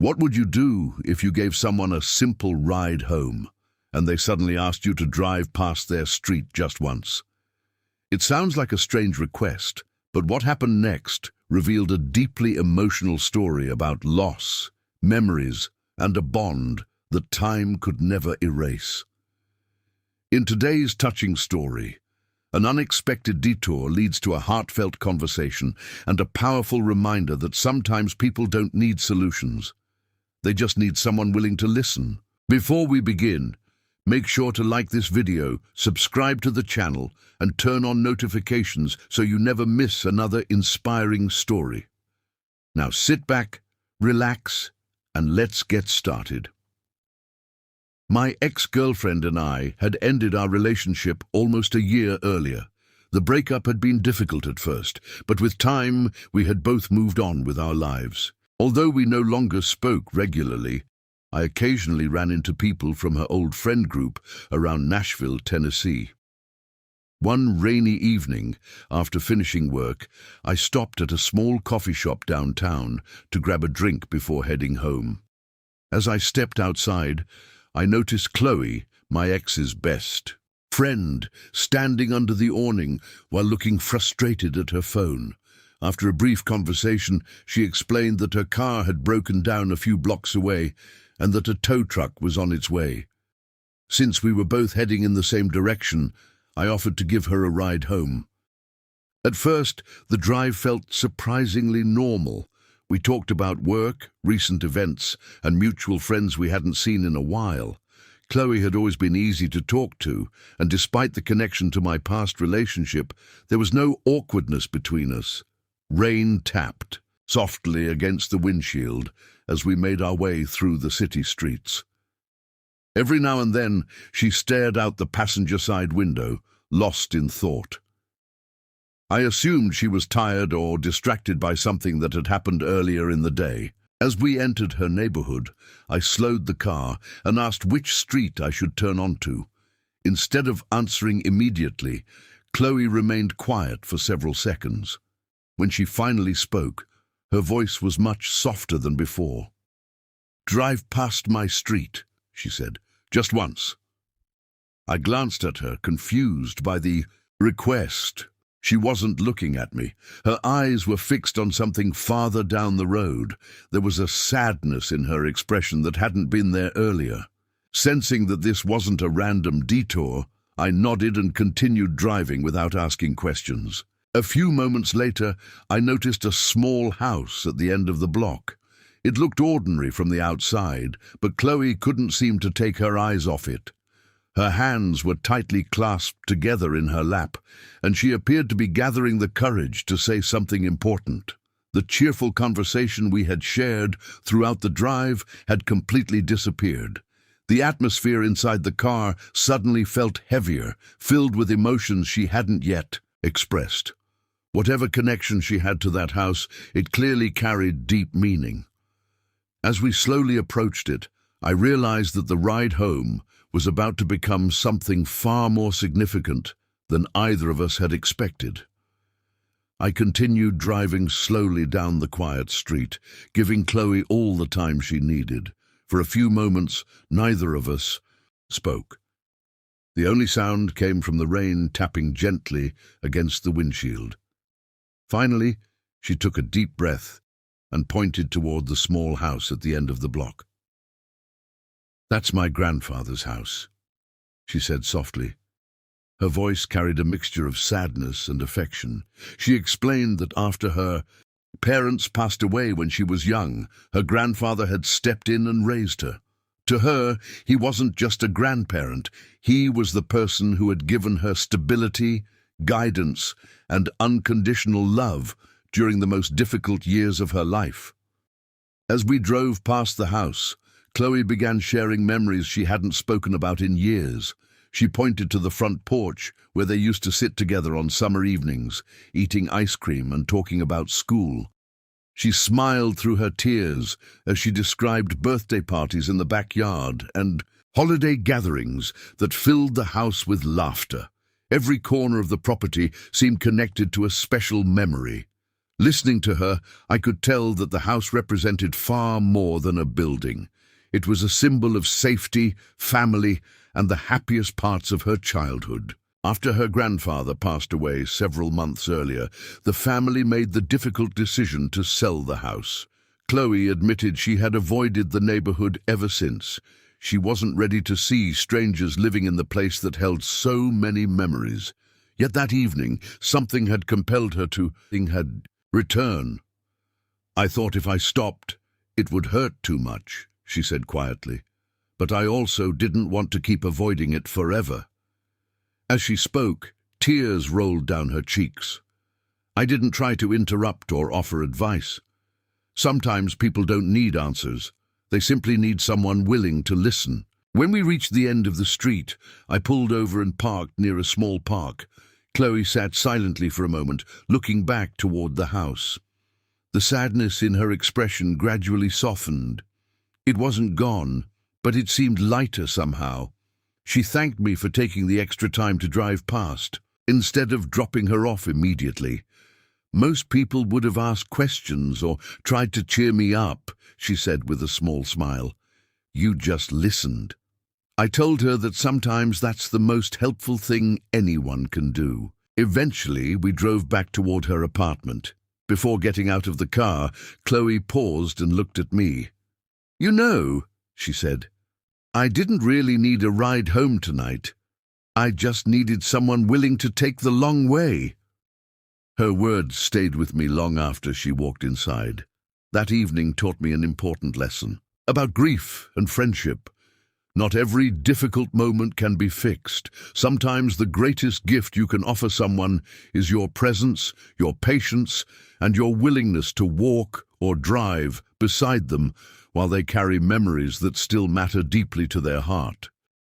What would you do if you gave someone a simple ride home and they suddenly asked you to drive past their street just once? It sounds like a strange request, but what happened next revealed a deeply emotional story about loss, memories, and a bond that time could never erase. In today's touching story, an unexpected detour leads to a heartfelt conversation and a powerful reminder that sometimes people don't need solutions. They just need someone willing to listen. Before we begin, make sure to like this video, subscribe to the channel, and turn on notifications so you never miss another inspiring story. Now sit back, relax, and let's get started. My ex-girlfriend and I had ended our relationship almost a year earlier. The breakup had been difficult at first, but with time we had both moved on with our lives. Although we no longer spoke regularly, I occasionally ran into people from her old friend group around Nashville, Tennessee. One rainy evening, after finishing work, I stopped at a small coffee shop downtown to grab a drink before heading home. As I stepped outside, I noticed Chloe, my ex's best friend, standing under the awning while looking frustrated at her phone. After a brief conversation, she explained that her car had broken down a few blocks away and that a tow truck was on its way. Since we were both heading in the same direction, I offered to give her a ride home. At first, the drive felt surprisingly normal. We talked about work, recent events, and mutual friends we hadn't seen in a while. Chloe had always been easy to talk to, and despite the connection to my past relationship, there was no awkwardness between us. Rain tapped softly against the windshield as we made our way through the city streets. Every now and then, she stared out the passenger side window, lost in thought. I assumed she was tired or distracted by something that had happened earlier in the day. As we entered her neighborhood, I slowed the car and asked which street I should turn onto. Instead of answering immediately, Chloe remained quiet for several seconds. When she finally spoke, her voice was much softer than before. "Drive past my street," she said, "just once." I glanced at her, confused by the request. She wasn't looking at me. Her eyes were fixed on something farther down the road. There was a sadness in her expression that hadn't been there earlier. Sensing that this wasn't a random detour, I nodded and continued driving without asking questions. A few moments later, I noticed a small house at the end of the block. It looked ordinary from the outside, but Chloe couldn't seem to take her eyes off it. Her hands were tightly clasped together in her lap, and she appeared to be gathering the courage to say something important. The cheerful conversation we had shared throughout the drive had completely disappeared. The atmosphere inside the car suddenly felt heavier, filled with emotions she hadn't yet expressed. Whatever connection she had to that house, it clearly carried deep meaning. As we slowly approached it, I realized that the ride home was about to become something far more significant than either of us had expected. I continued driving slowly down the quiet street, giving Chloe all the time she needed. For a few moments, neither of us spoke. The only sound came from the rain tapping gently against the windshield. Finally, she took a deep breath and pointed toward the small house at the end of the block. "That's my grandfather's house," she said softly. Her voice carried a mixture of sadness and affection. She explained that after her parents passed away when she was young, her grandfather had stepped in and raised her. To her, he wasn't just a grandparent. He was the person who had given her stability, guidance, and unconditional love during the most difficult years of her life. As we drove past the house, Chloe began sharing memories she hadn't spoken about in years. She pointed to the front porch where they used to sit together on summer evenings, eating ice cream and talking about school. She smiled through her tears as she described birthday parties in the backyard and holiday gatherings that filled the house with laughter. Every corner of the property seemed connected to a special memory. Listening to her, I could tell that the house represented far more than a building. It was a symbol of safety, family, and the happiest parts of her childhood. After her grandfather passed away several months earlier, the family made the difficult decision to sell the house. Chloe admitted she had avoided the neighborhood ever since. She wasn't ready to see strangers living in the place that held so many memories. Yet that evening, something had compelled her to return. "I thought if I stopped, it would hurt too much," she said quietly. "But I also didn't want to keep avoiding it forever." As she spoke, tears rolled down her cheeks. I didn't try to interrupt or offer advice. Sometimes people don't need answers. They simply need someone willing to listen. When we reached the end of the street, I pulled over and parked near a small park. Chloe sat silently for a moment, looking back toward the house. The sadness in her expression gradually softened. It wasn't gone, but it seemed lighter somehow. She thanked me for taking the extra time to drive past, instead of dropping her off immediately. "Most people would have asked questions or tried to cheer me up," she said with a small smile. "You just listened." I told her that sometimes that's the most helpful thing anyone can do. Eventually, we drove back toward her apartment. Before getting out of the car, Chloe paused and looked at me. "You know," she said, "I didn't really need a ride home tonight. I just needed someone willing to take the long way." Her words stayed with me long after she walked inside. That evening taught me an important lesson about grief and friendship. Not every difficult moment can be fixed. Sometimes the greatest gift you can offer someone is your presence, your patience, and your willingness to walk or drive beside them while they carry memories that still matter deeply to their heart.